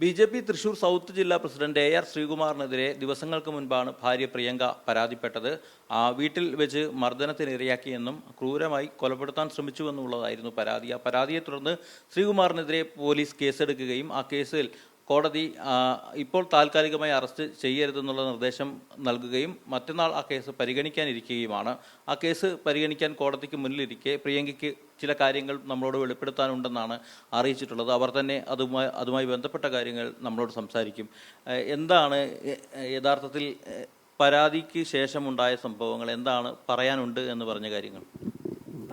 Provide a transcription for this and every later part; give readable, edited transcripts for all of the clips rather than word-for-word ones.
BJP. Thrissur south ജില്ലാ president എ.ആർ. ശ്രീകുമാറിനെതിരെ ദിവസങ്ങൾക്ക് മുൻപാണ് ഭാര്യ പ്രിയങ്ക പരാതിപ്പെട്ടത്. വീട്ടിൽ വെച്ച് മർദ്ദനത്തിനിരയാക്കിയെന്നും ക്രൂരമായി കൊലപ്പെടുത്താൻ ശ്രമിച്ചുവെന്നുള്ളതായിരുന്നു പരാതി. ആ പരാതിയെ തുടർന്ന് ശ്രീകുമാറിനെതിരെ പോലീസ് കേസെടുക്കുകയും ആ കേസിൽ കോടതി ഇപ്പോൾ താൽക്കാലികമായി അറസ്റ്റ് ചെയ്യരുതെന്നുള്ള നിർദ്ദേശം നൽകുകയും മറ്റന്നാൾ ആ കേസ് പരിഗണിക്കാനിരിക്കുകയുമാണ്. ആ കേസ് പരിഗണിക്കാൻ കോടതിക്ക് മുന്നിലിരിക്കെ പ്രിയങ്കയ്ക്ക് ചില കാര്യങ്ങൾ നമ്മളോട് വെളിപ്പെടുത്താനുണ്ടെന്നാണ് അറിയിച്ചിട്ടുള്ളത്. അവർ തന്നെ അതുമായി ബന്ധപ്പെട്ട കാര്യങ്ങൾ നമ്മളോട് സംസാരിക്കും. എന്താണ് യഥാർത്ഥത്തിൽ പരാതിക്ക് ശേഷമുണ്ടായ സംഭവങ്ങൾ, എന്താണ് പറയാനുണ്ട് എന്ന് പറഞ്ഞ കാര്യങ്ങൾ?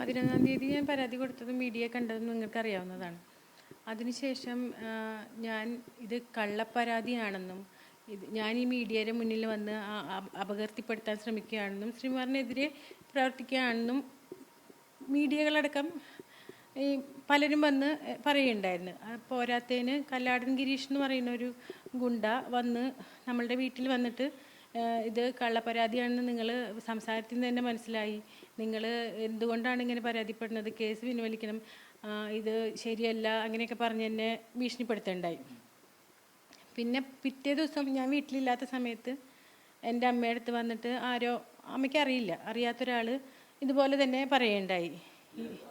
11-ാം തീയതി ഞാൻ പരാതി കൊടുത്തതും മീഡിയ കണ്ടതും നിങ്ങൾക്ക് അറിയാവുന്നതാണ്. അതിനുശേഷം ഞാൻ ഇത് കള്ളപ്പരാതിയാണെന്നും ഞാൻ ഈ മീഡിയയുടെ മുന്നിൽ വന്ന് അപകീർത്തിപ്പെടുത്താൻ ശ്രമിക്കുകയാണെന്നും ശ്രീകുമാറിനെതിരെ പ്രവർത്തിക്കുകയാണെന്നും മീഡിയകളടക്കം ഈ പലരും വന്ന് പറയുണ്ടായിരുന്നു. പോരാത്തതിന് കല്ലാടൻ ഗിരീഷ് എന്ന് പറയുന്ന ഒരു ഗുണ്ട വന്ന് നമ്മളുടെ വീട്ടിൽ വന്നിട്ട് ഇത് കള്ളപ്പരാതിയാണെന്ന് നിങ്ങൾ സംസാരത്തിൽ നിന്ന് തന്നെ മനസ്സിലായി, നിങ്ങൾ എന്തുകൊണ്ടാണ് ഇങ്ങനെ പരാതിപ്പെടുന്നത്, കേസ് പിൻവലിക്കണം, ഇത് ശരിയല്ല, അങ്ങനെയൊക്കെ പറഞ്ഞ് എന്നെ ഭീഷണിപ്പെടുത്തുണ്ടായി. പിന്നെ പിറ്റേ ദിവസം ഞാൻ വീട്ടിലില്ലാത്ത സമയത്ത് എൻ്റെ അമ്മയുടെ അടുത്ത് വന്നിട്ട് അമ്മയ്ക്ക് അറിയാത്തൊരാൾ ഇതുപോലെ തന്നെ പറയുണ്ടായി.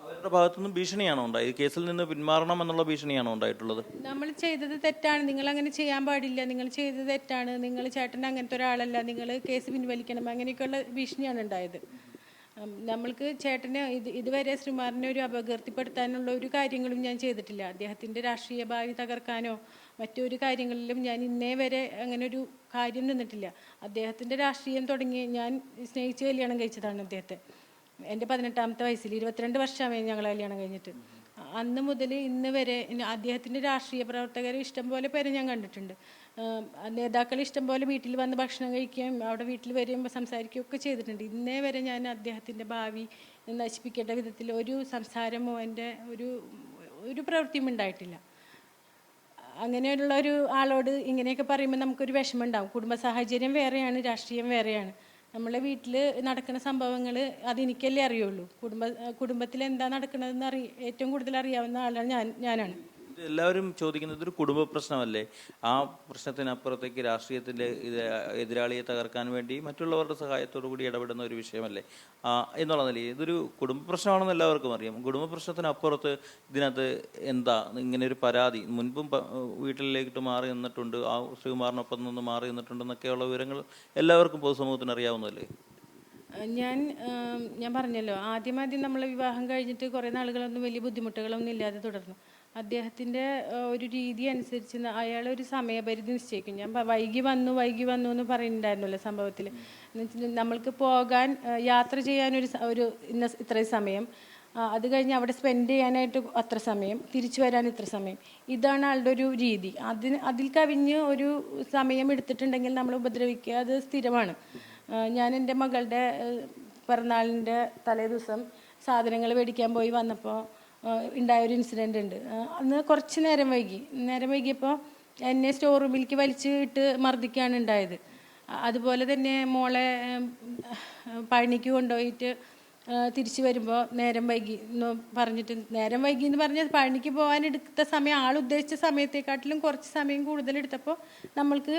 അവരുടെ ഭാഗത്തുനിന്ന് ഭീഷണിയാണോ ഉണ്ടായത്? കേസിൽ നിന്ന് പിന്മാറണം എന്നുള്ള ഭീഷണിയാണോ ഉണ്ടായിട്ടുള്ളത്? നമ്മൾ ചെയ്തത് തെറ്റാണ്, നിങ്ങൾ അങ്ങനെ ചെയ്യാൻ പാടില്ല, നിങ്ങൾ ചെയ്തത് തെറ്റാണ്, നിങ്ങൾ ചേട്ടൻ അങ്ങനത്തെ ഒരാളല്ല, നിങ്ങൾ കേസ് പിൻവലിക്കണം, അങ്ങനെയൊക്കെയുള്ള ഭീഷണിയാണ് ഉണ്ടായത്. നമ്മൾക്ക് ചേട്ടനെ ഇതുവരെ ശ്രീകുമാറിനെ ഒരു അപകീർത്തിപ്പെടുത്താനുള്ള ഒരു കാര്യങ്ങളും ഞാൻ ചെയ്തിട്ടില്ല. അദ്ദേഹത്തിൻ്റെ രാഷ്ട്രീയ ഭാവി തകർക്കാനോ മറ്റൊരു കാര്യങ്ങളിലും ഞാൻ ഇന്നേ വരെ അങ്ങനെ ഒരു കാര്യം നിന്നിട്ടില്ല. അദ്ദേഹത്തിൻ്റെ രാഷ്ട്രീയം തുടങ്ങി ഞാൻ സ്നേഹിച്ച് കല്യാണം കഴിച്ചതാണ് അദ്ദേഹത്തെ. എൻ്റെ 18-ാമത്തെ വയസ്സിൽ 22 വർഷമായി ഞങ്ങൾ കല്യാണം കഴിഞ്ഞിട്ട്. അന്ന് മുതൽ ഇന്ന് വരെ അദ്ദേഹത്തിൻ്റെ രാഷ്ട്രീയ പ്രവർത്തകരെ ഇഷ്ടംപോലെ പേരെ ഞാൻ കണ്ടിട്ടുണ്ട്. നേതാക്കൾ ഇഷ്ടംപോലെ വീട്ടിൽ വന്ന് ഭക്ഷണം കഴിക്കുകയും അവിടെ വീട്ടിൽ വരുമ്പോൾ സംസാരിക്കുകയൊക്കെ ചെയ്തിട്ടുണ്ട്. ഇന്നേ വരെ ഞാൻ അദ്ദേഹത്തിൻ്റെ ഭാവി നശിപ്പിക്കേണ്ട വിധത്തിൽ ഒരു സംസാരമോ എൻ്റെ ഒരു പ്രവൃത്തിയും ഉണ്ടായിട്ടില്ല. അങ്ങനെയുള്ള ഒരു ആളോട് ഇങ്ങനെയൊക്കെ പറയുമ്പോൾ നമുക്കൊരു വിഷമം ഉണ്ടാവും. കുടുംബ സാഹചര്യം വേറെയാണ്, രാഷ്ട്രീയം വേറെയാണ്. നമ്മളെ വീട്ടിൽ നടക്കുന്ന സംഭവങ്ങൾ അതെനിക്കല്ലേ അറിയുള്ളൂ. കുടുംബത്തിൽ എന്താ നടക്കുന്നതെന്ന് ഏറ്റവും കൂടുതൽ അറിയാവുന്ന ആളാണ് ഞാനാണ്. എല്ലാവരും ചോദിക്കുന്നത് ഒരു കുടുംബ പ്രശ്നമല്ലേ, ആ പ്രശ്നത്തിനപ്പുറത്തേക്ക് രാഷ്ട്രീയത്തിൻ്റെ എതിരാളിയെ തകർക്കാൻ വേണ്ടി മറ്റുള്ളവരുടെ സഹായത്തോടു കൂടി ഇടപെടുന്ന ഒരു വിഷയമല്ലേ എന്നുള്ള നിലയിൽ ഇതൊരു കുടുംബ പ്രശ്നമാണെന്ന് എല്ലാവർക്കും അറിയാം. കുടുംബ പ്രശ്നത്തിനപ്പുറത്ത് ഇതിനകത്ത് എന്താ ഇങ്ങനെ ഒരു പരാതി? മുൻപും വീട്ടിലേക്ക് മാറി നിന്നിട്ടുണ്ട്, ആ ശ്രീകുമാറിനൊപ്പം നിന്ന് മാറി നിന്നിട്ടുണ്ടെന്നൊക്കെയുള്ള വിവരങ്ങൾ എല്ലാവർക്കും പൊതുസമൂഹത്തിന് അറിയാവുന്നതല്ലേ? ഞാൻ പറഞ്ഞല്ലോ, ആദ്യം നമ്മളെ വിവാഹം കഴിഞ്ഞിട്ട് കുറേ നാളുകളൊന്നും വലിയ ബുദ്ധിമുട്ടുകളൊന്നും ഇല്ലാതെ തുടർന്നു. അദ്ദേഹത്തിൻ്റെ ഒരു രീതി അനുസരിച്ച് അയാളൊരു സമയപരിധി നിശ്ചയിക്കും. ഞാൻ വൈകി വന്നു എന്ന് പറയുന്നുണ്ടായിരുന്നല്ലോ സംഭവത്തിൽ. നമ്മൾക്ക് പോകാൻ യാത്ര ചെയ്യാനൊരു ഇത്രയും സമയം, അത് കഴിഞ്ഞ് അവിടെ സ്പെൻഡ് ചെയ്യാനായിട്ട് അത്ര സമയം, തിരിച്ചു വരാൻ ഇത്ര സമയം, ഇതാണ് ആളുടെ ഒരു രീതി. അതിൽ കവിഞ്ഞ് ഒരു സമയം എടുത്തിട്ടുണ്ടെങ്കിൽ നമ്മൾ ഉപദ്രവിക്കുക, അത് സ്ഥിരമാണ്. ഞാൻ എൻ്റെ മകളുടെ പിറന്നാളിൻ്റെ തലേ ദിവസം സാധനങ്ങൾ മേടിക്കാൻ പോയി വന്നപ്പോൾ ഉണ്ടായൊരു ഇൻസിഡൻ്റ് ഉണ്ട്. അന്ന് കുറച്ച് നേരം വൈകിയപ്പോൾ എന്നെ സ്റ്റോർ റൂമിലേക്ക് വലിച്ച് ഇട്ട് മർദ്ദിക്കുകയാണ് ഉണ്ടായത്. അതുപോലെ തന്നെ മോളെ പഴനിക്ക് കൊണ്ടുപോയിട്ട് തിരിച്ചു വരുമ്പോൾ നേരം വൈകി എന്ന് പറഞ്ഞിട്ട്, നേരം വൈകി എന്ന് പറഞ്ഞാൽ പഴനിക്ക് പോകാൻ എടുത്ത സമയം ആൾ ഉദ്ദേശിച്ച സമയത്തെക്കാട്ടിലും കുറച്ച് സമയം കൂടുതലെടുത്തപ്പോൾ നമ്മൾക്ക്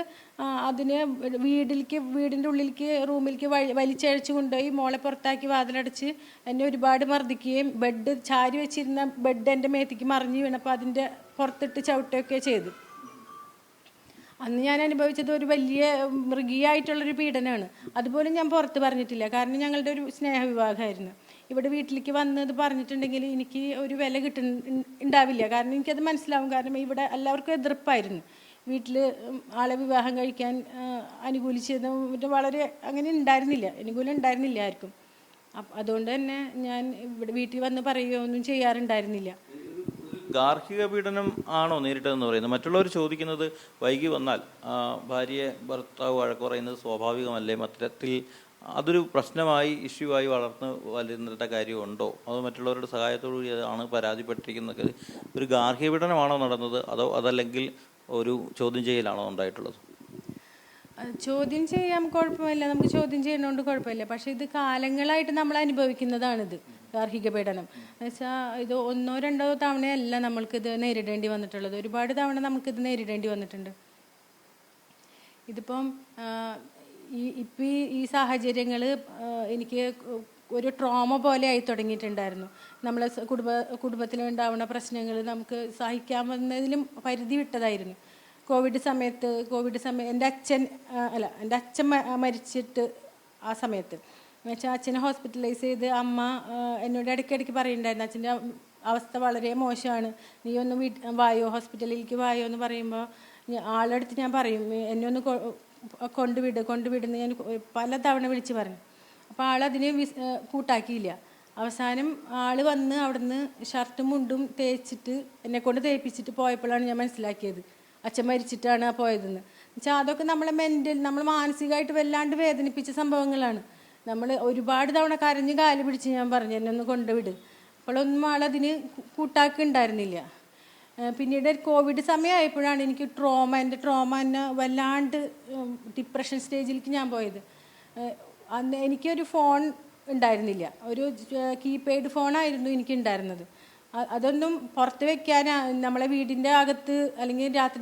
അതിന് വീടിൻ്റെ ഉള്ളിലേക്ക് റൂമിലേക്ക് വലിച്ചഴച്ച് കൊണ്ടുപോയി മോളെ പുറത്താക്കി വാതിലടച്ച് എന്നെ ഒരുപാട് മർദ്ദിക്കുകയും ചാരി വെച്ചിരുന്ന ബെഡ് എൻ്റെ മേത്തേക്ക് മറിഞ്ഞു വീണപ്പോൾ അതിൻ്റെ പുറത്തിട്ട് ചവിട്ടുകയൊക്കെ ചെയ്തു. അന്ന് ഞാൻ അനുഭവിച്ചത് ഒരു വലിയ മൃഗീയമായിട്ടുള്ളൊരു പീഡനമാണ്. അതുപോലും ഞാൻ പുറത്ത് പറഞ്ഞിട്ടില്ല, കാരണം ഞങ്ങളുടെ ഒരു സ്നേഹവിവാഹമായിരുന്നു. ഇവിടെ വീട്ടിലേക്ക് വന്നത് പറഞ്ഞിട്ടുണ്ടെങ്കിൽ എനിക്ക് ഒരു വില ഉണ്ടാവില്ല, കാരണം എനിക്കത് മനസ്സിലാവും. കാരണം ഇവിടെ എല്ലാവർക്കും എതിർപ്പായിരുന്നു. വീട്ടിൽ ആളെ വിവാഹം കഴിക്കാൻ അനുകൂലിച്ചത് വളരെ അങ്ങനെ അനുകൂലം ഉണ്ടായിരുന്നില്ല ആർക്കും. അതുകൊണ്ട് തന്നെ ഞാൻ ഇവിടെ വീട്ടിൽ വന്ന് പറയുകയോ ഒന്നും ചെയ്യാറുണ്ടായിരുന്നില്ല. ഗാർഹിക പീഡനം ആണോ നേരിട്ടതെന്ന് പറയുന്നത്? മറ്റുള്ളവർ ചോദിക്കുന്നത് വൈകി വന്നാൽ ഭാര്യയെ ഭർത്താവ് വഴക്ക് പറയുന്നത് സ്വാഭാവികമല്ലേ, മൊത്തത്തിൽ അതൊരു പ്രശ്നമായി ഇഷ്യൂ ആയി വളർന്ന് വരുന്നേണ്ട കാര്യമുണ്ടോ, അതോ മറ്റുള്ളവരുടെ സഹായത്തോടു കൂടി ആണ് പരാതിപ്പെട്ടിരിക്കുന്നത്? ഒരു ഗാർഹിക പീഡനമാണോ നടന്നത്, അതല്ലെങ്കിൽ ഒരു ചോദ്യം ചെയ്യലാണോ ഉണ്ടായിട്ടുള്ളത്? ചോദ്യം ചെയ്യാൻ കുഴപ്പമില്ല, നമുക്ക് ചോദ്യം ചെയ്യുന്നതുകൊണ്ട് കുഴപ്പമില്ല. പക്ഷെ ഇത് കാലങ്ങളായിട്ട് നമ്മൾ അനുഭവിക്കുന്നതാണിത്. ഗാർഹിക പീഡനം എന്നുവെച്ചാൽ ഇത് ഒന്നോ രണ്ടോ തവണയല്ല നമ്മൾക്കിത് നേരിടേണ്ടി വന്നിട്ടുള്ളത്, ഒരുപാട് തവണ നമുക്കിത് നേരിടേണ്ടി വന്നിട്ടുണ്ട്. ഇതിപ്പം ഇപ്പം ഈ സാഹചര്യങ്ങൾ എനിക്ക് ഒരു ട്രോമ പോലെ ആയി തുടങ്ങിയിട്ടുണ്ടായിരുന്നു. നമ്മളെ കുടുംബത്തിലുണ്ടാവുന്ന പ്രശ്നങ്ങൾ നമുക്ക് സഹിക്കാവുന്നതിലും പരിധി വിട്ടതായിരുന്നു. കോവിഡ് സമയം എൻ്റെ അച്ഛൻ മരിച്ചിട്ട് ആ സമയത്ത് എന്നുവെച്ചാൽ അച്ഛനെ ഹോസ്പിറ്റലൈസ് ചെയ്ത് അമ്മ എന്നോട് ഇടയ്ക്കിടയ്ക്ക് പറയുന്നുണ്ടായിരുന്നു അച്ഛൻ്റെ അവസ്ഥ വളരെ മോശമാണ്, നീ ഒന്ന് ഹോസ്പിറ്റലിലേക്ക് വായോ എന്ന് പറയുമ്പോൾ ആളെടുത്ത് ഞാൻ പറയും എന്നെ ഒന്ന് കൊണ്ടുവിടുന്ന് ഞാൻ പലതവണ വിളിച്ച് പറഞ്ഞു. അപ്പോൾ ആളതിന് കൂട്ടാക്കിയില്ല. അവസാനം ആൾ വന്ന് അവിടുന്ന് ഷർട്ടും മുണ്ടും തേച്ചിട്ട് എന്നെക്കൊണ്ട് തേപ്പിച്ചിട്ട് പോയപ്പോഴാണ് ഞാൻ മനസ്സിലാക്കിയത് അച്ഛൻ മരിച്ചിട്ടാണ് പോയതെന്ന്. എന്നുവെച്ചാൽ അതൊക്കെ നമ്മൾ മാനസികമായിട്ട് വല്ലാണ്ട് വേദനിപ്പിച്ച സംഭവങ്ങളാണ്. നമ്മൾ ഒരുപാട് തവണ കരഞ്ഞ് കാല് പിടിച്ച് ഞാൻ പറഞ്ഞു എന്നെ ഒന്ന് കൊണ്ടുവിട്. അപ്പോഴൊന്നും ആളതിന് കൂട്ടാക്കുണ്ടായിരുന്നില്ല. പിന്നീട് കോവിഡ് സമയമായപ്പോഴാണ് എനിക്ക് എൻ്റെ ട്രോമ എന്നെ വല്ലാണ്ട് ഡിപ്രഷൻ സ്റ്റേജിലേക്ക് ഞാൻ പോയത്. അന്ന് എനിക്കൊരു ഫോൺ ഉണ്ടായിരുന്നില്ല, ഒരു കീപാഡ് ഫോണായിരുന്നു എനിക്കുണ്ടായിരുന്നത്. അതൊന്നും പുറത്ത് വെക്കാൻ നമ്മളെ വീടിൻ്റെ അകത്ത് അല്ലെങ്കിൽ രാത്രി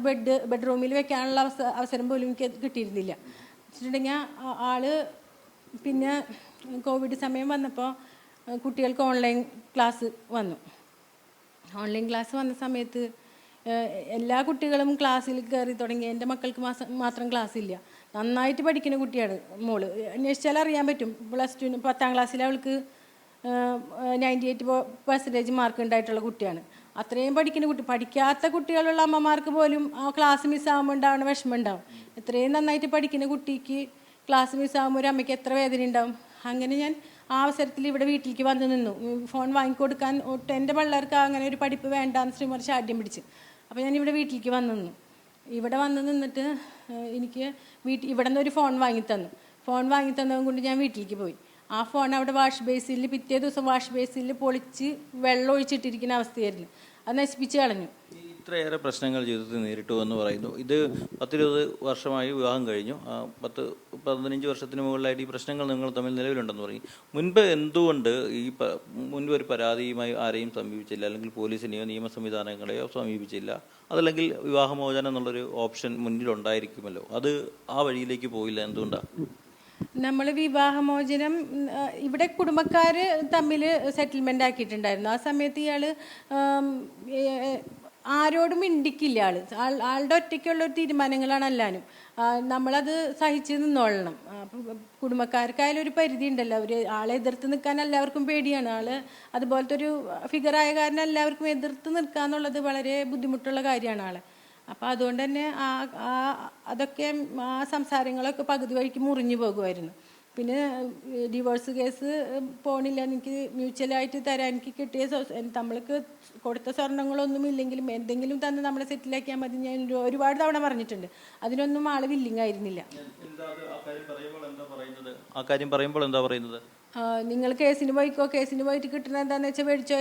ബെഡ്റൂമിൽ വെക്കാനുള്ള അവസരം പോലും എനിക്ക് കിട്ടിയിരുന്നില്ല. വെച്ചിട്ടുണ്ടെങ്കിൽ പിന്നെ കോവിഡ് സമയം വന്നപ്പോൾ കുട്ടികൾക്ക് ഓൺലൈൻ ക്ലാസ് വന്നു. ഓൺലൈൻ ക്ലാസ് വന്ന സമയത്ത് എല്ലാ കുട്ടികളും ക്ലാസ്സിൽ കയറി തുടങ്ങി. എൻ്റെ മക്കൾക്ക് മാത്രം ക്ലാസ് ഇല്ല. നന്നായിട്ട് പഠിക്കുന്ന കുട്ടിയാണ് മോള്, അന്വേഷിച്ചാൽ അറിയാൻ പറ്റും. +2 10ാം ക്ലാസ്സിൽ അവൾക്ക് 98% മാർക്ക് ഉണ്ടായിട്ടുള്ള കുട്ടിയാണ്. അത്രയും പഠിക്കുന്ന കുട്ടി. പഠിക്കാത്ത കുട്ടികളുള്ള അമ്മമാർക്ക് പോലും ആ ക്ലാസ് മിസ്സാകുമ്പോൾ ഉണ്ടാവുന്ന വിഷമം ഉണ്ടാവും. എത്രയും നന്നായിട്ട് പഠിക്കുന്ന കുട്ടിക്ക് ക്ലാസ് മിസ്സാകുമ്പോൾ ഒരു അമ്മയ്ക്ക് എത്ര വേദന ഉണ്ടാവും. അങ്ങനെ ഞാൻ ആ അവസരത്തിൽ ഇവിടെ വീട്ടിലേക്ക് വന്നു നിന്നു. ഫോൺ വാങ്ങിക്കൊടുക്കാൻ എൻ്റെ പിള്ളേർക്ക് അങ്ങനെ ഒരു പഠിപ്പ് വേണ്ടാന്ന് ശ്രീമർ ശാഠ്യം പിടിച്ച്. അപ്പോൾ ഞാൻ ഇവിടെ വീട്ടിലേക്ക് വന്നു നിന്നു. ഇവിടെ വന്ന് നിന്നിട്ട് എനിക്ക് ഇവിടെ നിന്ന് ഒരു ഫോൺ വാങ്ങിത്തന്നു. ഫോൺ വാങ്ങിത്തന്നത് കൊണ്ട് ഞാൻ വീട്ടിലേക്ക് പോയി. ആ ഫോൺ അവിടെ പിറ്റേ ദിവസം വാഷ് ബേസിൽ പൊളിച്ച് വെള്ളം ഒഴിച്ചിട്ടിരിക്കുന്ന അവസ്ഥയായിരുന്നു. അത് നശിപ്പിച്ച് കളഞ്ഞു. ഇത്രയേറെ പ്രശ്നങ്ങൾ ജീവിതത്തിൽ നേരിട്ടു എന്ന് പറയുന്നു. ഇത് 10-20 വർഷമായി വിവാഹം കഴിഞ്ഞു. 10-15 വർഷത്തിന് മുകളിലായിട്ട് ഈ പ്രശ്നങ്ങൾ നിങ്ങൾ തമ്മിൽ നിലവിലുണ്ടെന്ന് പറയും. മുൻപ് എന്തുകൊണ്ട് മുൻപ് ഒരു പരാതിയുമായി ആരെയും സമീപിച്ചില്ല, അല്ലെങ്കിൽ പോലീസിനെയോ നിയമ സംവിധാനങ്ങളെയോ സമീപിച്ചില്ല? അതല്ലെങ്കിൽ വിവാഹമോചനം എന്നുള്ളൊരു ഓപ്ഷൻ മുന്നിലുണ്ടായിരിക്കുമല്ലോ, അത് ആ വഴിയിലേക്ക് പോയില്ല, എന്തുകൊണ്ടാണ്? നമ്മൾ വിവാഹമോചനം ഇവിടെ കുടുംബക്കാർ തമ്മിൽ സെറ്റിൽമെൻ്റ് ആക്കിയിട്ടുണ്ടായിരുന്നു. ആ സമയത്ത് ഇയാൾ ആരോടും മിണ്ടിക്കില്ല. ആളുടെ ഒറ്റയ്ക്കുള്ള തീരുമാനങ്ങളാണ് എല്ലാവരും. നമ്മളത് സഹിച്ച് നിന്നോളണം. അപ്പം കുടുംബക്കാർക്കായാലും ഒരു പരിധി ഉണ്ടല്ലോ. ആളെ എതിർത്ത് നിൽക്കാൻ എല്ലാവർക്കും പേടിയാണ്. അതുപോലത്തെ ഒരു ഫിഗറായ കാരണം എല്ലാവർക്കും എതിർത്ത് നിൽക്കുക എന്നുള്ളത് വളരെ ബുദ്ധിമുട്ടുള്ള കാര്യമാണ് അപ്പോൾ അതുകൊണ്ട് തന്നെ അതൊക്കെ ആ സംസാരങ്ങളൊക്കെ പകുതി വഴിക്ക് മുറിഞ്ഞു പോകുമായിരുന്നു. പിന്നെ ഡിവോഴ്സ് കേസ് പോണില്ല, എനിക്ക് മ്യൂച്വലായിട്ട് തരാൻ എനിക്ക് കിട്ടിയ നമ്മൾക്ക് കൊടുത്ത സ്വർണ്ണങ്ങളൊന്നും ഇല്ലെങ്കിലും എന്തെങ്കിലും തന്ന് നമ്മളെ സെറ്റിലാക്കിയാൽ മതി ഞാൻ ഒരുപാട് തവണ പറഞ്ഞിട്ടുണ്ട്. അതിനൊന്നും ആൾ വില്ലിങ് ആയിരുന്നില്ല. ആ കാര്യം പറയുമ്പോൾ എന്താ പറയുന്നത്? നിങ്ങൾ കേസിന് പോയിട്ട് കിട്ടുന്നത് എന്താണെന്ന് വെച്ചാൽ മേടിച്ചോ.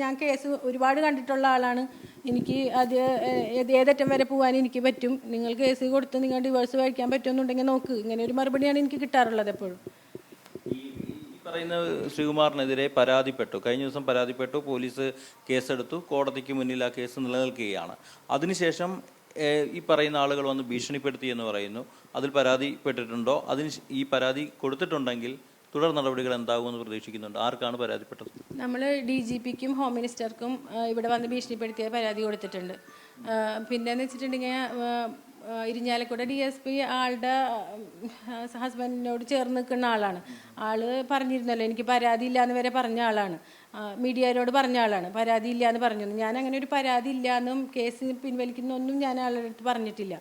ഞാൻ കേസ് ഒരുപാട് കണ്ടിട്ടുള്ള ആളാണ്. എനിക്ക് ഏതറ്റം വരെ പോകാൻ എനിക്ക് പറ്റും. നിങ്ങൾ കേസ് കൊടുത്ത് നിങ്ങൾ ഡിവോഴ്സ് കഴിക്കാൻ പറ്റുമെന്നുണ്ടെങ്കിൽ നോക്ക്. ഇങ്ങനെ ഒരു മറുപടിയാണ് എനിക്ക് കിട്ടാറുള്ളത് എപ്പോഴും. ഈ പറയുന്ന ശ്രീകുമാറിനെതിരെ കഴിഞ്ഞ ദിവസം പരാതിപ്പെട്ടു, പോലീസ് കേസെടുത്തു, കോടതിക്ക് മുന്നിൽ ആ കേസ് നിലനിൽക്കുകയാണ്. അതിനുശേഷം ഈ പറയുന്ന ആളുകൾ വന്ന് ഭീഷണിപ്പെടുത്തി എന്ന് പറയുന്നു. അതിൽ പരാതിപ്പെട്ടിട്ടുണ്ടോ? ഈ പരാതി കൊടുത്തിട്ടുണ്ടെങ്കിൽ തുടർ നടപടികൾ എന്താകുമെന്ന് പ്രതീക്ഷിക്കുന്നുണ്ട്? ആർക്കാണ് പരാതിപ്പെട്ടത്? നമ്മൾ DGPക്കും ഹോം മിനിസ്റ്റർക്കും ഇവിടെ വന്ന് ഭീഷണിപ്പെടുത്തിയ പരാതി കൊടുത്തിട്ടുണ്ട്. പിന്നെന്ന് വെച്ചിട്ടുണ്ടെങ്കിൽ ഇരിഞ്ഞാലക്കുട DSP ആളുടെ ഹസ്ബൻഡിനോട് ചേർന്ന് നിൽക്കുന്ന ആളാണ്. ആള് പറഞ്ഞിരുന്നല്ലോ എനിക്ക് പരാതി ഇല്ലയെന്ന് വരെ പറഞ്ഞ ആളാണ്. മീഡിയയോട് പറഞ്ഞ ആളാണ് പരാതി ഇല്ല എന്ന് പറഞ്ഞു. ഞാൻ അങ്ങനെ ഒരു പരാതി ഇല്ലയെന്നും കേസ് പിൻവലിക്കുന്നൊന്നും ഞാൻ ആളുടെ അടുത്ത് പറഞ്ഞിട്ടില്ല.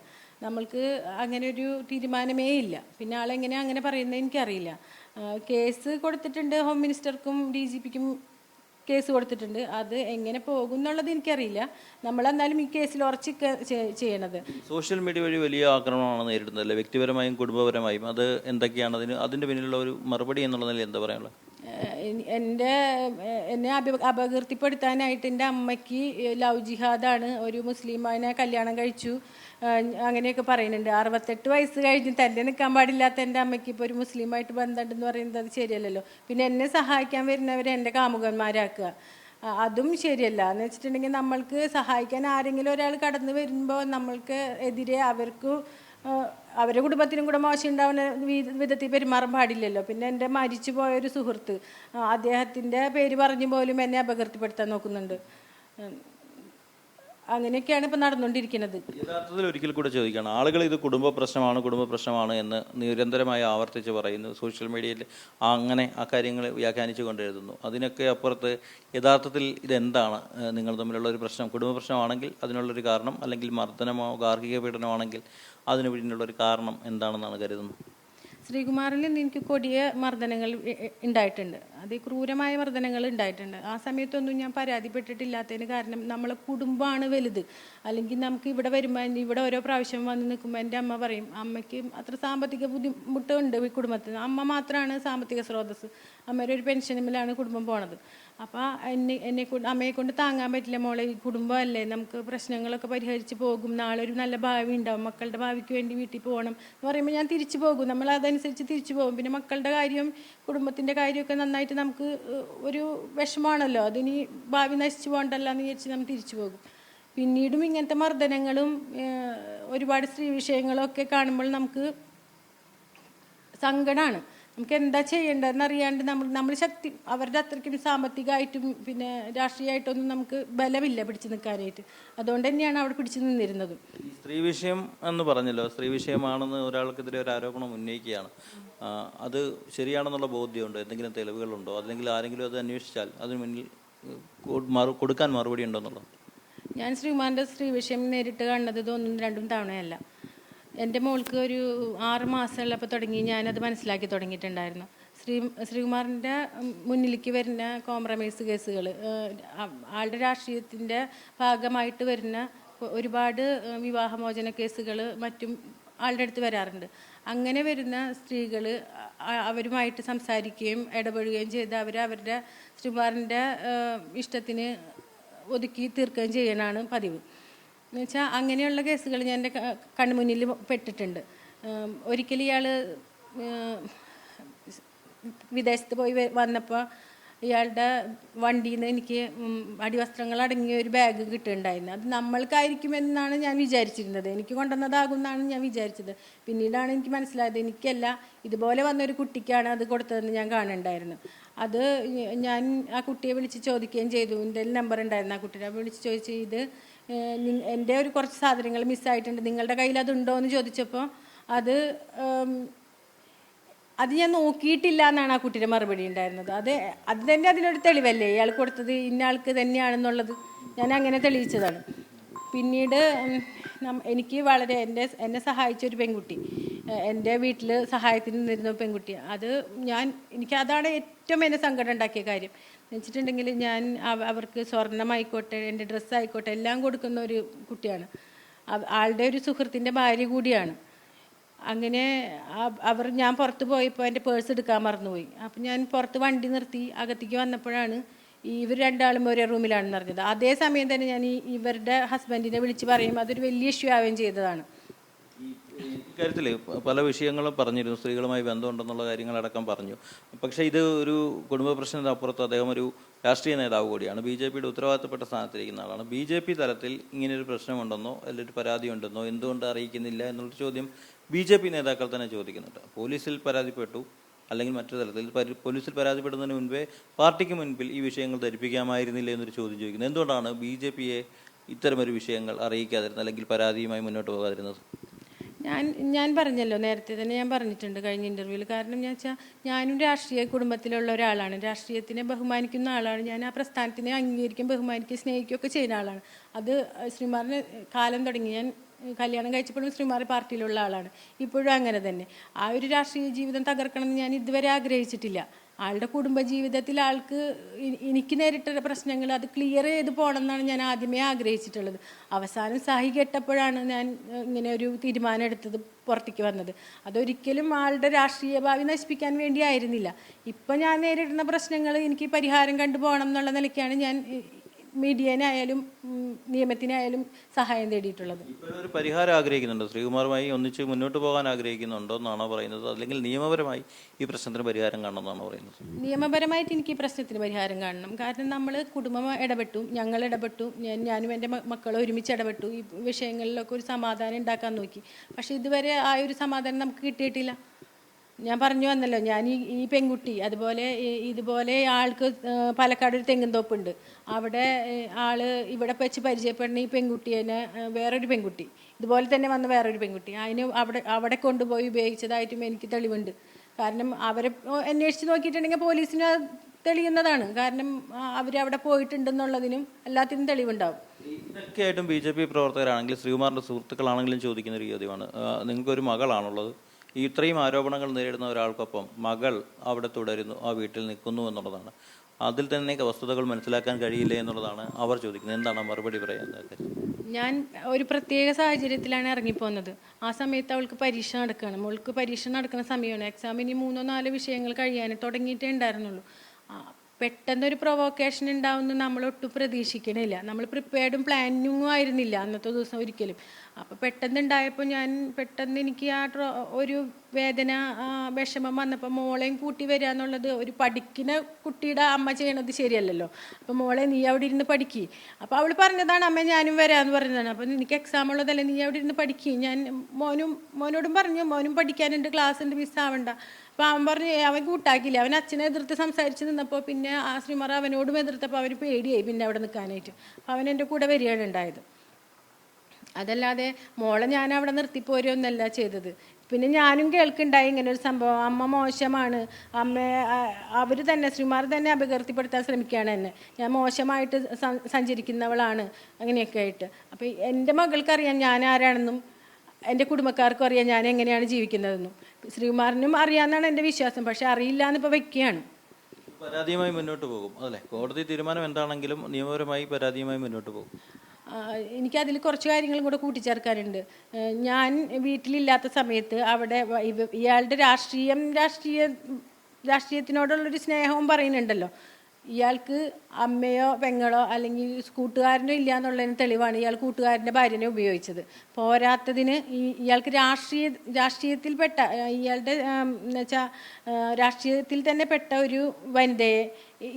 നമ്മൾക്ക് അങ്ങനെ ഒരു തീരുമാനമേ ഇല്ല. പിന്നെ ആളെങ്ങനെ അങ്ങനെ പറയുന്നത് എനിക്കറിയില്ല. കേസ് കൊടുത്തിട്ടുണ്ട്, ഹോം മിനിസ്റ്റർക്കും DGPക്കും കേസ് കൊടുത്തിട്ടുണ്ട്. അത് എങ്ങനെ പോകും എന്നുള്ളത് എനിക്കറിയില്ല. നമ്മളെന്നാലും ഈ കേസിൽ ഉറച്ച് ചെയ്യണത്. സോഷ്യൽ മീഡിയ വഴി വലിയ ആക്രമണമാണ് നേരിടുന്നതല്ലേ, വ്യക്തിപരമായും കുടുംബപരമായും. അത് എന്തൊക്കെയാണ് അതിൻ്റെ പിന്നിലുള്ള ഒരു മറുപടി എന്നുള്ള നിലയിൽ എന്താ പറയാനുള്ളത്? എന്നെ അപകീർത്തിപ്പെടുത്താനായിട്ട് എൻ്റെ അമ്മയ്ക്ക് ലവ് ജിഹാദാണ്. ഒരു മുസ്ലിമിനെ കല്യാണം കഴിച്ചു. അങ്ങനെയൊക്കെ പറയുന്നുണ്ട്. 68 വയസ്സ് കഴിഞ്ഞ് തന്നെ നിൽക്കാൻ പാടില്ലാത്ത എൻ്റെ അമ്മയ്ക്ക് ഇപ്പോൾ ഒരു മുസ്ലിമായിട്ട് ബന്ധമുണ്ടെന്ന് പറയുന്നത് അത് ശരിയല്ലല്ലോ. പിന്നെ എന്നെ സഹായിക്കാൻ വരുന്നവരെ എൻ്റെ കാമുകന്മാരാക്കുക, അതും ശരിയല്ല. എന്ന് വെച്ചിട്ടുണ്ടെങ്കിൽ നമ്മൾക്ക് സഹായിക്കാൻ ആരെങ്കിലും ഒരാൾ കടന്നു വരുമ്പോൾ നമ്മൾക്ക് എതിരെ അവരുടെ കുടുംബത്തിനും കൂടെ മോശം ഉണ്ടാവുന്ന വിധത്തിൽ പെരുമാറാൻ പാടില്ലല്ലോ. പിന്നെ എൻ്റെ മരിച്ചു പോയൊരു സുഹൃത്ത്, അദ്ദേഹത്തിൻ്റെ പേര് പറഞ്ഞു പോലും എന്നെ അപകീർത്തിപ്പെടുത്താൻ നോക്കുന്നുണ്ട്. അങ്ങനെയൊക്കെയാണ് ഇപ്പം നടന്നുകൊണ്ടിരിക്കുന്നത്. യഥാർത്ഥത്തിൽ ഒരിക്കൽ കൂടെ ചോദിക്കുകയാണ്, ആളുകൾ ഇത് കുടുംബ പ്രശ്നമാണ് എന്ന് നിരന്തരമായി ആവർത്തിച്ച് പറയുന്നു. സോഷ്യൽ മീഡിയയിൽ അങ്ങനെ ആ കാര്യങ്ങൾ വ്യാഖ്യാനിച്ചു കൊണ്ടെഴുതുന്നു. അതിനൊക്കെ അപ്പുറത്ത് യഥാർത്ഥത്തിൽ ഇതെന്താണ് നിങ്ങൾ തമ്മിലുള്ള ഒരു പ്രശ്നം? കുടുംബ പ്രശ്നമാണെങ്കിൽ അതിനുള്ളൊരു കാരണം, അല്ലെങ്കിൽ മർദ്ദനമോ ഗാർഹിക പീഡനമാണെങ്കിൽ അതിന് പിന്നിലുള്ളൊരു കാരണം എന്താണെന്നാണ് കരുതുന്നത്? ശ്രീകുമാറിൽ നിന്ന് എനിക്ക് കൊടിയ മർദ്ദനങ്ങൾ ഉണ്ടായിട്ടുണ്ട്. ക്രൂരമായ മർദ്ദനങ്ങൾ ഉണ്ടായിട്ടുണ്ട്. ആ സമയത്തൊന്നും ഞാൻ പരാതിപ്പെട്ടിട്ടില്ലാത്തതിന് കാരണം നമ്മളെ കുടുംബമാണ് വലുത്. അല്ലെങ്കിൽ നമുക്ക് ഇവിടെ വരുമ്പോൾ, ഇവിടെ ഓരോ പ്രാവശ്യം വന്ന് നിൽക്കുമ്പോൾ എൻ്റെ അമ്മ പറയും, അമ്മയ്ക്ക് അത്ര സാമ്പത്തിക ബുദ്ധിമുട്ടുണ്ട് ഈ കുടുംബത്തിൽ. അമ്മ മാത്രമാണ് സാമ്പത്തിക സ്രോതസ്സ്. അമ്മയുടെ ഒരു പെൻഷനിലാണ് കുടുംബം പോണത്. അപ്പോൾ അമ്മയെ കൊണ്ട് താങ്ങാൻ പറ്റില്ല മോളെ, ഈ കുടുംബമല്ലേ, നമുക്ക് പ്രശ്നങ്ങളൊക്കെ പരിഹരിച്ച് പോകും, നാളെ ഒരു നല്ല ഭാവി ഉണ്ടാവും, മക്കളുടെ ഭാവിക്ക് വേണ്ടി വീട്ടിൽ പോകണം എന്ന് പറയുമ്പോൾ ഞാൻ തിരിച്ചു പോകും. നമ്മൾ അതനുസരിച്ച് തിരിച്ചു പോകും. പിന്നെ മക്കളുടെ കാര്യം, കുടുംബത്തിൻ്റെ കാര്യമൊക്കെ നന്നായിട്ട് നമുക്ക് ഒരു വിഷമമാണല്ലോ, അതിനി ഭാവി നശിച്ചു പോകണ്ടല്ലോ എന്ന് വിചാരിച്ച് നമ്മൾ തിരിച്ചു പോകും. പിന്നീടും ഇങ്ങനത്തെ മർദ്ദനങ്ങളും ഒരുപാട് സ്ത്രീ വിഷയങ്ങളൊക്കെ കാണുമ്പോൾ നമുക്ക് സങ്കടമാണ്. നമുക്ക് എന്താ ചെയ്യേണ്ടതെന്ന് അറിയാണ്ട് നമ്മൾ ശക്തി, അവരുടെ അത്രയ്ക്കും സാമ്പത്തികമായിട്ടും പിന്നെ രാഷ്ട്രീയമായിട്ടൊന്നും നമുക്ക് ബലമില്ല പിടിച്ചു നിൽക്കാനായിട്ട്. അതുകൊണ്ട് തന്നെയാണ് അവിടെ പിടിച്ചു നിന്നിരുന്നത്. സ്ത്രീ വിഷയം എന്ന് പറഞ്ഞല്ലോ, സ്ത്രീ വിഷയമാണെന്ന് ഒരാൾക്കെതിരെ ഒരു ആരോപണം ഉന്നയിക്കുകയാണ്. അത് ശരിയാണെന്നുള്ള ബോധ്യമുണ്ടോ? എന്തെങ്കിലും തെളിവുകളുണ്ടോ? അല്ലെങ്കിൽ ആരെങ്കിലും അത് അന്വേഷിച്ചാൽ അതിന് മുന്നിൽ കൊടുക്കാൻ മറുപടി ഉണ്ടോ എന്നുള്ളത്? ഞാൻ ശ്രീകുമാറിൻ്റെ സ്ത്രീ വിഷയം നേരിട്ട് കാണുന്നത് ഒന്നും രണ്ടും തവണയല്ല. എൻ്റെ മോൾക്ക് ഒരു 6 മാസമുള്ളപ്പോൾ തുടങ്ങി ഞാനത് മനസ്സിലാക്കി തുടങ്ങിയിട്ടുണ്ടായിരുന്നു. ശ്രീകുമാറിൻ്റെ മുന്നിലേക്ക് വരുന്ന കോംപ്രമൈസ് കേസുകൾ, ആളുടെ രാഷ്ട്രീയത്തിൻ്റെ ഭാഗമായിട്ട് വരുന്ന ഒരുപാട് വിവാഹമോചന കേസുകൾ മറ്റും ആളുടെ അടുത്ത് വരാറുണ്ട്. അങ്ങനെ വരുന്ന സ്ത്രീകൾ അവരുമായിട്ട് സംസാരിക്കുകയും ഇടപെടുകയും ചെയ്ത് അവരുടെ ശ്രീകുമാറിൻ്റെ ഇഷ്ടത്തിന് ഒതുക്കി തീർക്കുകയും ചെയ്യാനാണ് പതിവ്. എന്ന് വെച്ചാൽ അങ്ങനെയുള്ള കേസുകൾ ഞാൻ എൻ്റെ കൺമുന്നിൽ പെട്ടിട്ടുണ്ട്. ഒരിക്കലും ഇയാൾ വിദേശത്ത് പോയി വന്നപ്പോൾ ഇയാളുടെ വണ്ടിയിൽ നിന്ന് എനിക്ക് അടിവസ്ത്രങ്ങൾ അടങ്ങിയ ഒരു ബാഗ് കിട്ടുന്നുണ്ടായിരുന്നു. അത് നമ്മൾക്കായിരിക്കുമെന്നാണ് ഞാൻ വിചാരിച്ചിരുന്നത്. എനിക്ക് കൊണ്ടുവന്നതാകുമെന്നാണ് ഞാൻ വിചാരിച്ചത്. പിന്നീടാണ് എനിക്ക് മനസ്സിലായത് എനിക്കല്ല, ഇതുപോലെ വന്നൊരു കുട്ടിക്കാണ് അത് കൊടുത്തതെന്ന് ഞാൻ കാണുന്നുണ്ടായിരുന്നു. അത് ഞാൻ ആ കുട്ടിയെ വിളിച്ച് ചോദിക്കുകയും ചെയ്തു. എൻ്റെ നമ്പർ ഉണ്ടായിരുന്നു ആ കുട്ടിയെ വിളിച്ച് ചോദിച്ചു, ഇത് എൻ്റെ ഒരു കുറച്ച് സാധനങ്ങൾ മിസ്സായിട്ടുണ്ട്, നിങ്ങളുടെ കയ്യിൽ അതുണ്ടോ എന്ന് ചോദിച്ചപ്പോൾ അത് ഞാൻ നോക്കിയിട്ടില്ല എന്നാണ് ആ കുട്ടിയുടെ മറുപടി ഉണ്ടായിരുന്നത്. അത് തന്നെ അതിനൊരു തെളിവല്ലേ, ഇയാൾ കൊടുത്തത് ഇന്ന ആൾക്ക് തന്നെയാണെന്നുള്ളത് ഞാൻ അങ്ങനെ തെളിയിച്ചതാണ്. പിന്നീട് എനിക്ക് വളരെ എന്നെ സഹായിച്ചൊരു പെൺകുട്ടി, എൻ്റെ വീട്ടിൽ സഹായത്തിന് നിന്നിരുന്ന പെൺകുട്ടി, അതാണ് ഏറ്റവും എന്നെ സങ്കടം ഉണ്ടാക്കിയ കാര്യം എന്ന് വെച്ചിട്ടുണ്ടെങ്കിൽ, ഞാൻ അവർക്ക് സ്വർണ്ണമായിക്കോട്ടെ എൻ്റെ ഡ്രസ്സായിക്കോട്ടെ എല്ലാം കൊടുക്കുന്ന ഒരു കുട്ടിയാണ്. ആളുടെ ഒരു സുഹൃത്തിൻ്റെ ഭാര്യ കൂടിയാണ്. അങ്ങനെ ഞാൻ പുറത്ത് പോയപ്പോൾ എൻ്റെ പേഴ്സ് എടുക്കാൻ മറന്നുപോയി. അപ്പം ഞാൻ പുറത്ത് വണ്ടി നിർത്തി അകത്തേക്ക് വന്നപ്പോഴാണ് ഇവർ രണ്ടാളും ഒരേ റൂമിലാണെന്ന് അറിഞ്ഞത്. അതേ സമയം തന്നെ ഞാൻ ഇവരുടെ ഹസ്ബൻഡിനെ വിളിച്ച് പറയും, അതൊരു വലിയ ഇഷ്യൂ ആവുകയും ചെയ്തതാണ്. ഇക്കാര്യത്തിൽ പല വിഷയങ്ങളും പറഞ്ഞിരുന്നു, സ്ത്രീകളുമായി ബന്ധമുണ്ടെന്നുള്ള കാര്യങ്ങളടക്കം പറഞ്ഞു. പക്ഷേ ഇത് ഒരു കുടുംബ പ്രശ്നത്തിനപ്പുറത്ത് അദ്ദേഹം ഒരു രാഷ്ട്രീയ നേതാവ് കൂടിയാണ്, BJPയുടെ ഉത്തരവാദിത്തപ്പെട്ട സ്ഥാനത്തിരിക്കുന്ന ആളാണ്. BJP തലത്തിൽ ഇങ്ങനെയൊരു പ്രശ്നമുണ്ടെന്നോ അല്ലെങ്കിൽ പരാതി ഉണ്ടെന്നോ എന്തുകൊണ്ട് അറിയിക്കുന്നില്ല എന്നുള്ളൊരു ചോദ്യം BJP നേതാക്കൾ തന്നെ ചോദിക്കുന്നുണ്ട്. പോലീസിൽ പരാതിപ്പെട്ടു, അല്ലെങ്കിൽ മറ്റൊരു തലത്തിൽ പോലീസിൽ പരാതിപ്പെടുന്നതിന് മുൻപേ പാർട്ടിക്ക് മുൻപിൽ ഈ വിഷയങ്ങൾ ധരിപ്പിക്കാമായിരുന്നില്ല എന്നൊരു ചോദ്യം ചോദിക്കുന്നത്. എന്തുകൊണ്ടാണ് BJPയെ ഇത്തരമൊരു വിഷയങ്ങൾ അറിയിക്കാതിരുന്നത്, അല്ലെങ്കിൽ പരാതിയുമായി മുന്നോട്ട് പോകാതിരുന്നത്? ഞാൻ പറഞ്ഞല്ലോ, നേരത്തെ തന്നെ ഞാൻ പറഞ്ഞിട്ടുണ്ട് കഴിഞ്ഞ ഇൻ്റർവ്യൂവിൽ. കാരണം ഞാൻ വെച്ചാൽ ഞാനും രാഷ്ട്രീയ കുടുംബത്തിലുള്ള ഒരാളാണ്, രാഷ്ട്രീയത്തിനെ ബഹുമാനിക്കുന്ന ആളാണ്. ഞാൻ ആ പ്രസ്ഥാനത്തിനെ അംഗീകരിക്കുകയും ബഹുമാനിക്കുകയും സ്നേഹിക്കുകയൊക്കെ ചെയ്യുന്ന ആളാണ്. അത് ശ്രീകുമാറിന് കാലം തുടങ്ങി, ഞാൻ കല്യാണം കഴിച്ചപ്പോഴും ശ്രീകുമാർ പാർട്ടിയിലുള്ള ആളാണ്, ഇപ്പോഴും അങ്ങനെ തന്നെ. ആ ഒരു രാഷ്ട്രീയ ജീവിതം തകർക്കണമെന്ന് ഞാൻ ഇതുവരെ ആഗ്രഹിച്ചിട്ടില്ല. ആളുടെ കുടുംബജീവിതത്തിൽ ആൾക്ക് എനിക്ക് നേരിട്ട പ്രശ്നങ്ങൾ അത് ക്ലിയർ ചെയ്ത് പോകണം എന്നാണ് ഞാൻ ആദ്യമേ ആഗ്രഹിച്ചിട്ടുള്ളത്. അവസാനം സഹി കെട്ടപ്പോഴാണ് ഞാൻ ഇങ്ങനെ ഒരു തീരുമാനം എടുത്തത്, പുറത്തേക്ക് വന്നത്. അതൊരിക്കലും ആളുടെ രാഷ്ട്രീയ ഭാവി നശിപ്പിക്കാൻ വേണ്ടി ആയിരുന്നില്ല. ഇപ്പം ഞാൻ നേരിടുന്ന പ്രശ്നങ്ങൾ എനിക്ക് പരിഹാരം കണ്ടുപോകണം എന്നുള്ള നിലയ്ക്കാണ് മീഡിയനായാലും നിയമത്തിനായാലും സഹായം തേടിയിട്ടുള്ളത്. ഇപ്പോഴൊരു പരിഹാരം ആഗ്രഹിക്കുന്നുണ്ടോ? ശ്രീകുമാറുമായി ഒന്നിച്ച് മുന്നോട്ട് പോകാൻ ആഗ്രഹിക്കുന്നുണ്ടോ എന്നാണോ പറയുന്നത്? അല്ലെങ്കിൽ നിയമപരമായി ഈ പ്രശ്നത്തിന് പരിഹാരം കാണണമെന്നാണോ പറയുന്നത്? നിയമപരമായിട്ട് എനിക്ക് ഈ പ്രശ്നത്തിന് പരിഹാരം കാണണം. കാരണം നമ്മൾ കുടുംബം ഇടപെട്ടു, ഞങ്ങൾ ഇടപെട്ടു, ഞാനും എൻ്റെ മക്കളും ഒരുമിച്ച് ഇടപെട്ടു. ഈ വിഷയങ്ങളിലൊക്കെ ഒരു സമാധാനം ഉണ്ടാക്കാൻ നോക്കി. പക്ഷേ ഇതുവരെ ആ ഒരു സമാധാനം നമുക്ക് കിട്ടിയിട്ടില്ല. ഞാൻ പറഞ്ഞു വന്നല്ലോ, ഞാൻ ഈ പെൺകുട്ടി ഇതുപോലെ ആൾക്ക് പാലക്കാട് ഒരു തെങ്ങുംതോപ്പുണ്ട്. അവിടെ ഇവിടെ വെച്ച് പരിചയപ്പെടുന്ന ഈ പെൺകുട്ടിയെ വേറൊരു പെൺകുട്ടി ഇതുപോലെ തന്നെ വന്ന വേറൊരു പെൺകുട്ടി അതിന് അവിടെ കൊണ്ടുപോയി ഉപയോഗിച്ചതായിട്ടും എനിക്ക് തെളിവുണ്ട്. കാരണം അവരെ അന്വേഷിച്ച് നോക്കിയിട്ടുണ്ടെങ്കിൽ പോലീസിന് തെളിയുന്നതാണ്. കാരണം അവരവിടെ പോയിട്ടുണ്ടെന്നുള്ളതിനും എല്ലാത്തിനും തെളിവുണ്ടാവും. ഇതൊക്കെയായിട്ടും BJP പ്രവർത്തകരാണെങ്കിലും ശ്രീകുമാറിൻ്റെ സുഹൃത്തുക്കളാണെങ്കിലും ചോദിക്കുന്ന ഒരു ചോദ്യമാണ്, നിങ്ങൾക്കൊരു മകളാണുള്ളത്, ഈ ഇത്രയും ആരോപണങ്ങൾ നേരിടുന്ന ഒരാൾക്കൊപ്പം മകൾ അവിടെ തുടരുന്നു, ആ വീട്ടിൽ നിൽക്കുന്നു എന്നുള്ളതാണ്. അതിൽ തന്നെ വസ്തുതകൾ മനസ്സിലാക്കാൻ കഴിയില്ല എന്നുള്ളതാണ് അവർ ചോദിക്കുന്നത്. എന്താണ് മറുപടി പറയുന്നത്? ഞാൻ ഒരു പ്രത്യേക സാഹചര്യത്തിലാണ് ഇറങ്ങിപ്പോകുന്നത്. ആ സമയത്ത് അവൾക്ക് പരീക്ഷ നടക്കുകയാണ്. മോൾക്ക് പരീക്ഷ നടക്കുന്ന സമയമാണ്. എക്സാമിന് 3-4 വിഷയങ്ങൾ കഴിയാൻ തുടങ്ങിയിട്ടേ ഉണ്ടായിരുന്നുള്ളൂ. പെട്ടെന്നൊരു പ്രൊവോക്കേഷൻ ഉണ്ടാവുമെന്ന് നമ്മൾ ഒട്ടും പ്രതീക്ഷിക്കണില്ല. നമ്മൾ പ്രിപ്പയർഡും പ്ലാനിങ്ങും ആയിരുന്നില്ല അന്നത്തെ ദിവസം ഒരിക്കലും. അപ്പോൾ പെട്ടെന്നുണ്ടായപ്പോൾ പെട്ടെന്ന് എനിക്ക് ഒരു വേദന വിഷമം വന്നപ്പോൾ മോളെയും കൂട്ടി വരിക എന്നുള്ളത് ഒരു പഠിക്കുന്ന കുട്ടിയുടെ അമ്മ ചെയ്യണത് ശരിയല്ലല്ലോ. അപ്പോൾ മോളെ നീ അവിടെ ഇരുന്ന് പഠിക്കുക. അപ്പോൾ അവൾ പറഞ്ഞതാണ് അമ്മ ഞാനും വരാമെന്ന് പറഞ്ഞതാണ്. അപ്പോൾ എനിക്ക് എക്സാം ഉള്ളതല്ലേ, നീ അവിടെ ഇരുന്ന് പഠിക്കുക. ഞാൻ മോനോടും പറഞ്ഞു, മോനും പഠിക്കാനുണ്ട്, ക്ലാസ് ഉണ്ട്, മിസ്സാവണ്ട. അപ്പോൾ അവൻ പറഞ്ഞു, അവൻ കൂട്ടാക്കില്ല. അവൻ അച്ഛനെ എതിർത്ത് സംസാരിച്ച് നിന്നപ്പോൾ പിന്നെ ആ ശ്രീമാർ അവനോടും എതിർത്തപ്പോൾ അവന് പേടിയായി പിന്നെ അവിടെ നിൽക്കാനായിട്ട്. അപ്പോൾ അവൻ എൻ്റെ കൂടെ വരികയാണ് ഉണ്ടായത്. അതല്ലാതെ മോളെ ഞാൻ അവിടെ നിർത്തിപ്പോരുമെന്നല്ല ചെയ്തത്. പിന്നെ ഞാനും കേൾക്കുന്നുണ്ടായി ഇങ്ങനെ ഒരു സംഭവം, അമ്മ മോശമാണ്, അവർ തന്നെ ശ്രീമാർ തന്നെ അപകീർത്തിപ്പെടുത്താൻ ശ്രമിക്കുകയാണ് എന്നെ, ഞാൻ മോശമായിട്ട് സഞ്ചരിക്കുന്നവളാണ് അങ്ങനെയൊക്കെ ആയിട്ട്. അപ്പോൾ എൻ്റെ മകൾക്കറിയാം ഞാൻ ആരാണെന്നും എൻ്റെ കുടുംബക്കാർക്കും അറിയാം ഞാൻ എങ്ങനെയാണ് ജീവിക്കുന്നതെന്നും. ശ്രീകുമാറിനും അറിയാമെന്നാണ് എൻ്റെ വിശ്വാസം. പക്ഷെ അറിയില്ല എന്നിപ്പോൾ വെക്കുകയാണ്. പരാതിയുമായി മുന്നോട്ട് പോകും അതല്ലേ? കോടതി തീരുമാനം എന്താണെങ്കിലും നിയമപരമായി പരാതിയുമായി മുന്നോട്ട് പോകും. എനിക്കതിൽ കുറച്ച് കാര്യങ്ങളും കൂടെ കൂട്ടിച്ചേർക്കാനുണ്ട്. ഞാൻ വീട്ടിലില്ലാത്ത സമയത്ത് അവിടെ ഇയാളുടെ രാഷ്ട്രീയത്തിനോടുള്ളൊരു സ്നേഹവും പറയുന്നുണ്ടല്ലോ. ഇയാൾക്ക് അമ്മയോ പെങ്ങളോ അല്ലെങ്കിൽ കൂട്ടുകാരനോ ഇല്ല എന്നുള്ളതിന് തെളിവാണ് ഇയാൾ കൂട്ടുകാരൻ്റെ ഭാര്യനെ ഉപയോഗിച്ചത്. പോരാത്തതിന് ഇയാൾക്ക് രാഷ്ട്രീയത്തിൽപ്പെട്ട ഇയാളുടെ എന്നുവെച്ചാൽ രാഷ്ട്രീയത്തിൽ തന്നെ പെട്ട ഒരു വനിതയെ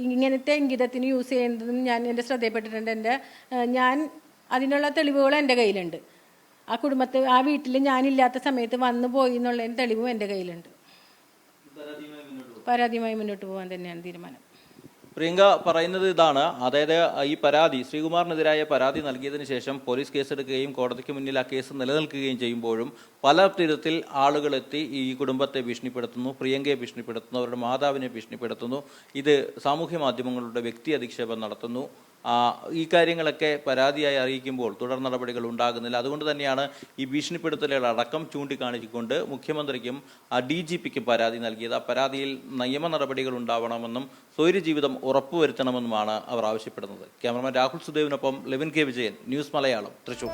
ഇങ്ങനത്തെ ഇംഗിതത്തിന് യൂസ് ചെയ്യുന്നതും ഞാൻ എൻ്റെ ശ്രദ്ധയിൽപ്പെട്ടിട്ടുണ്ട്. ഞാൻ അതിനുള്ള തെളിവുകൾ എൻ്റെ കയ്യിലുണ്ട്. ആ വീട്ടിൽ ഞാനില്ലാത്ത സമയത്ത് വന്നു പോയി എന്നുള്ളതിന് തെളിവും എൻ്റെ കയ്യിലുണ്ട്. പരാതിയുമായി മുന്നോട്ട് പോകാൻ തന്നെയാണ് തീരുമാനം. പ്രിയങ്ക പറയുന്നത് ഇതാണ്, അതായത് ഈ പരാതി ശ്രീകുമാറിനെതിരായ പരാതി നൽകിയതിനു ശേഷം പോലീസ് കേസെടുക്കുകയും കോടതിക്ക് മുന്നിൽ ആ കേസ് നിലനിൽക്കുകയും ചെയ്യുമ്പോഴും പല തരത്തിൽ ആളുകളെത്തി ഈ കുടുംബത്തെ ഭീഷണിപ്പെടുത്തുന്നു, പ്രിയങ്കയെ ഭീഷണിപ്പെടുത്തുന്നു, അവരുടെ മാതാവിനെ ഭീഷണിപ്പെടുത്തുന്നു, ഇത് സാമൂഹ്യ മാധ്യമങ്ങളുടെ വ്യക്തി അധിക്ഷേപം നടത്തുന്നു. ഈ കാര്യങ്ങളൊക്കെ പരാതിയായി അറിയിക്കുമ്പോൾ തുടർ നടപടികൾ ഉണ്ടാകുന്നില്ല. അതുകൊണ്ട് തന്നെയാണ് ഈ ഭീഷണിപ്പെടുത്തലുകളടക്കം ചൂണ്ടിക്കാണിച്ചുകൊണ്ട് മുഖ്യമന്ത്രിക്കും DGPക്കും പരാതി നൽകിയത്. ആ പരാതിയിൽ നിയമ നടപടികൾ ഉണ്ടാവണമെന്നും സ്വൈര്യ ജീവിതം ഉറപ്പുവരുത്തണമെന്നുമാണ് അവർ ആവശ്യപ്പെടുന്നത്. ക്യാമറമാൻ രാഹുൽ സുദേവിനൊപ്പം ലെവിൻ കെ വിജയൻ, ന്യൂസ് മലയാളം, തൃശൂർ.